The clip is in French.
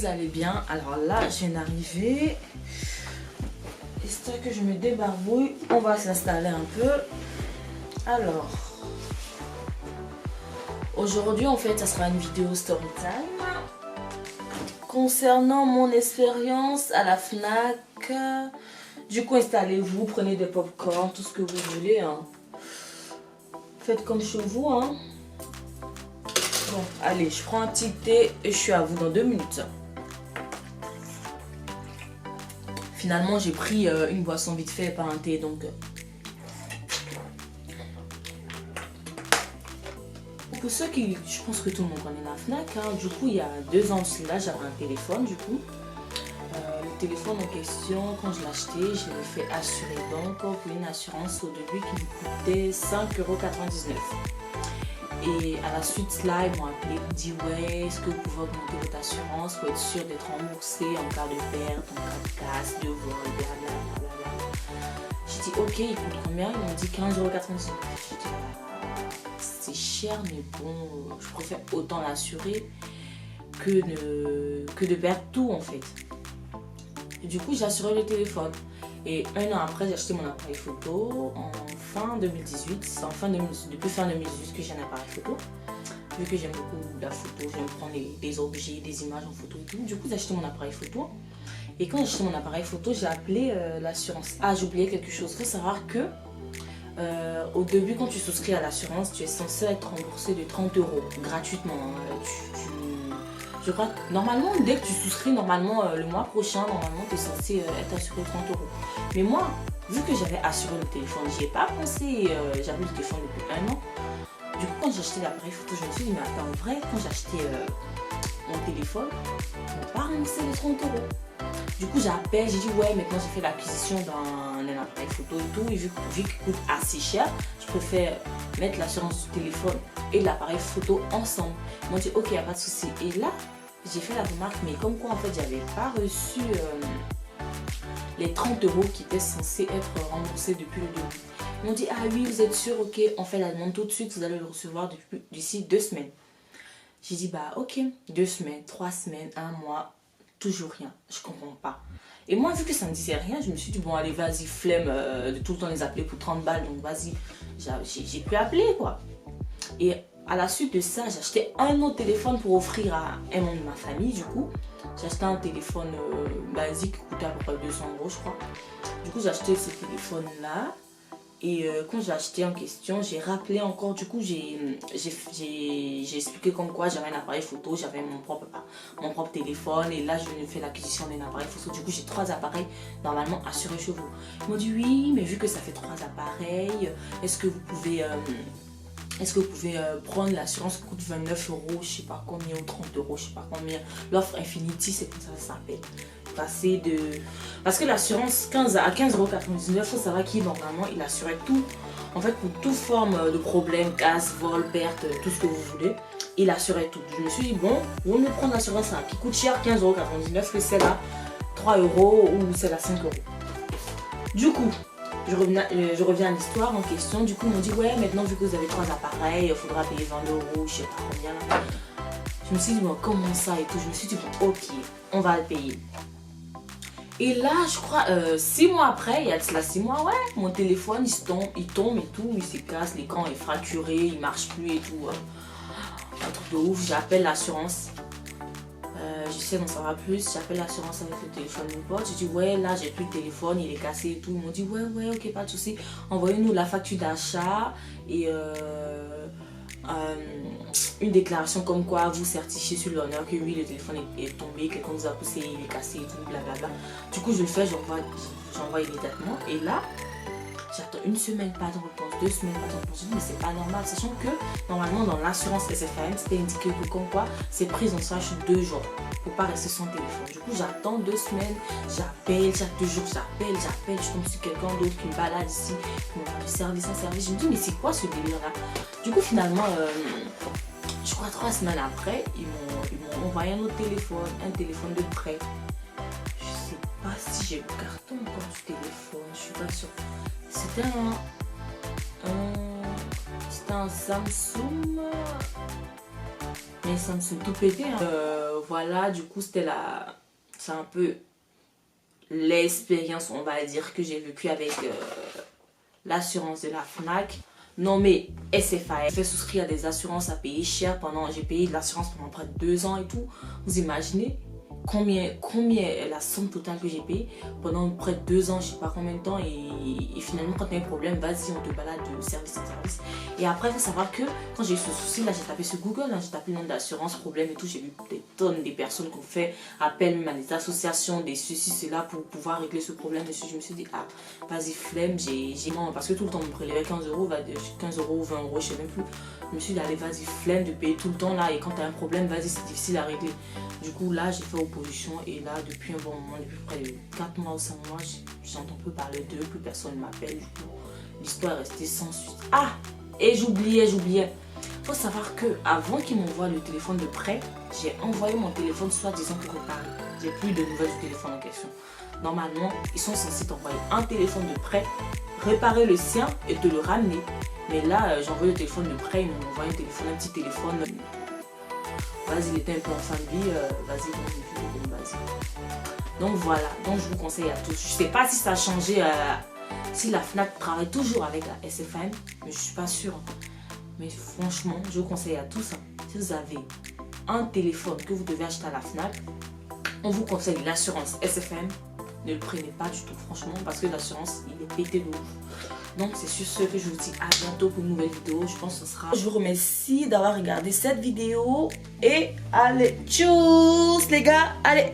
allez bien. Alors là, je viens d'arriver. Histoire que je me débarbouille, on va s'installer un peu. Alors, aujourd'hui, en fait, ça sera une vidéo story time concernant mon expérience à la Fnac. Du coup, installez-vous, prenez des pop-corn, tout ce que vous voulez. Hein. Faites comme chez vous. Hein. Bon, allez, je prends un petit thé et je suis à vous dans 2 minutes. Finalement, j'ai pris une boisson vite fait, pas un thé, donc... Pour ceux qui... Je pense que tout le monde connaît la Fnac. Hein. Du coup, il y a 2 ans de cela, j'avais un téléphone, du coup. Le téléphone en question, quand je l'ai acheté, je l'ai fait assurer donc pour une assurance au début qui me coûtait 5,99 €. Et à la suite, là, ils m'ont appelé, ils m'ont dit ouais, est-ce que vous pouvez augmenter votre assurance pour être sûr d'être remboursé en cas de perte, en cas de casse, de vol, blablabla. J'ai dit ok, il coûte combien? Ils m'ont dit 15,99 €. J'ai dit c'est cher, mais bon, je préfère autant l'assurer que de perdre tout en fait. Et du coup, j'ai assuré le téléphone. Et 1 an après, j'ai acheté mon appareil photo en fin 2018. C'est depuis fin 2018 que j'ai un appareil photo. Vu que j'aime beaucoup la photo, j'aime prendre des objets, des images en photo et tout. Du coup, j'ai acheté mon appareil photo. Et quand j'ai acheté mon appareil photo, j'ai appelé l'assurance. Ah, j'ai oublié quelque chose. Il faut savoir que au début, quand tu souscris à l'assurance, tu es censé être remboursé de 30 € gratuitement. Je crois que normalement, dès que tu souscris, le mois prochain, normalement, tu es censé être assuré 30 €. Mais moi, vu que j'avais assuré le téléphone, j'y ai pas pensé, j'avais le téléphone depuis 1 an. Du coup, quand j'ai acheté l'appareil photo, je me suis dit, mais attends, en vrai, quand j'ai acheté mon téléphone, on m'a pas remboursé les 30 €. Du coup, j'appelle, j'ai dit, ouais, maintenant j'ai fait l'acquisition d'un appareil photo et tout, et vu qu'il coûte assez cher, je préfère mettre l'assurance du téléphone et l'appareil photo ensemble. Ils m'ont dit, ok, y a pas de souci. Et là, j'ai fait la remarque, mais comme quoi en fait j'avais pas reçu les 30 € qui étaient censés être remboursés depuis le début. Ils m'ont dit, ah oui, vous êtes sûr, ok, on fait la demande tout de suite, vous allez le recevoir d'ici 2 semaines. J'ai dit, bah ok, 2 semaines, 3 semaines, 1 mois, toujours rien, je comprends pas. Et moi, vu que ça me disait rien, je me suis dit, bon allez, vas-y, flemme de tout le temps les appeler pour 30 balles, donc vas-y, j'ai pu appeler quoi. Et à la suite de ça, j'ai acheté un autre téléphone pour offrir à un membre de ma famille, du coup. J'ai acheté un téléphone basique qui coûtait à peu près 200 € je crois. Du coup, j'ai acheté ce téléphone-là. Et quand j'ai acheté en question, j'ai rappelé encore, du coup, j'ai expliqué comme quoi j'avais un appareil photo, j'avais mon propre téléphone. Et là, je viens de faire l'acquisition d'un appareil photo. Du coup, j'ai 3 appareils normalement assurés chez vous. Ils m'ont dit oui, mais vu que ça fait 3 appareils, est-ce que vous pouvez prendre l'assurance qui coûte 29 €, je sais pas combien, ou 30 €, je sais pas combien. L'offre Infinity, c'est comme ça que ça s'appelle. Parce que l'assurance à 15,99 €, il faut savoir qu'il normalement il assurait tout. En fait, pour toute forme de problème, casse, vol, perte, tout ce que vous voulez, il assurait tout. Je me suis dit, bon, vaut mieux prendre l'assurance qui coûte cher, 15,99 € que celle-là, 3 € ou celle-là, 5 €. Du coup, je reviens à l'histoire en question. Du coup, ils m'ont dit, ouais, maintenant, vu que vous avez 3 appareils, il faudra payer 20 €, je sais pas combien. Je me suis dit, bon, comment ça et tout. Je me suis dit, bon, ok, on va le payer. Et là, je crois, 6 mois après, il y a de cela 6 mois, ouais, mon téléphone, il tombe et tout, il se casse, l'écran est fracturé, il marche plus et tout. Un truc de ouf, j'appelle l'assurance. J'essaie d'en savoir plus, j'appelle l'assurance avec le téléphone de mon pote. J'ai dit ouais, là j'ai plus de téléphone, il est cassé et tout. Ils m'ont dit ouais, ok, pas de souci. Envoyez-nous la facture d'achat et une déclaration comme quoi vous certifiez sur l'honneur que oui, le téléphone est tombé, quelqu'un nous a poussé, il est cassé et tout, blablabla. Du coup, je le fais, j'envoie immédiatement. Et là, j'attends 1 semaine, pas de réponse, 2 semaines, pas de réponse. Mais c'est pas normal, sachant que normalement dans l'assurance SFAM, c'était indiqué que comme quoi c'est pris en charge 2 jours pour pas rester sans téléphone. Du coup, j'attends 2 semaines, j'appelle, chaque 2 jours, j'appelle, je tombe sur quelqu'un d'autre qui me balade ici, qui me parle de service en service. Je me dis, mais c'est quoi ce délire-là? Du coup, finalement, je crois 3 semaines après, ils m'ont envoyé un autre téléphone, un téléphone de prêt. Je sais pas si j'ai le carton encore du téléphone, je suis pas sûre. C'était un Samsung. Mais ça me s'est tout pété. Hein. Voilà, du coup, c'est un peu l'expérience, on va dire, que j'ai vécue avec l'assurance de la FNAC. Non mais SFA, fait souscrire à des assurances à payer cher j'ai payé de l'assurance pendant près de 2 ans et tout. Vous imaginez combien est la somme totale que j'ai payée pendant près de 2 ans, je sais pas combien de temps, et finalement quand tu as un problème, vas-y, on te balade de service en service. Et après, il faut savoir que quand j'ai eu ce souci là, j'ai tapé sur Google, j'ai tapé le nom d'assurance, problème et tout, j'ai vu des tonnes de personnes qui ont fait appel même à des associations, des ceci, cela pour pouvoir régler ce problème. Et je me suis dit, ah, vas-y, flemme, non, parce que tout le temps on me prélevait 15 euros, 15 euros, 20 euros, je sais même plus. Je me suis dit, allez, vas-y, flemme de payer tout le temps là, et quand tu as un problème, vas-y, c'est difficile à régler. Du coup, là, j'ai fait opposition, et là, depuis un bon moment, depuis près de 4 mois ou 5 mois, j'entends plus parler d'eux, plus personne ne m'appelle. Du coup, l'histoire est restée sans suite. Ah, et j'oubliais. Faut savoir que avant qu'ils m'envoient le téléphone de prêt, j'ai envoyé mon téléphone soi-disant pour réparer. J'ai plus de nouvelles du téléphone en question. Normalement, ils sont censés t'envoyer un téléphone de prêt, réparer le sien et te le ramener. Mais là, j'ai envoyé le téléphone de prêt, ils m'ont envoyé un petit téléphone. Vas-y, il était un peu en fin de vie, vas-y. Donc voilà, donc je vous conseille à tous. Je sais pas si ça a changé, si la FNAC travaille toujours avec la SFM, mais je suis pas sûre. Mais franchement, je vous conseille à tous, si vous avez un téléphone que vous devez acheter à la FNAC, on vous conseille l'assurance SFM. Ne le prenez pas du tout, franchement, parce que l'assurance, il est pété de ouf. Donc, c'est sur ce que je vous dis à bientôt pour une nouvelle vidéo. Je pense que ce sera... Je vous remercie d'avoir regardé cette vidéo. Et allez, tchuss les gars, allez.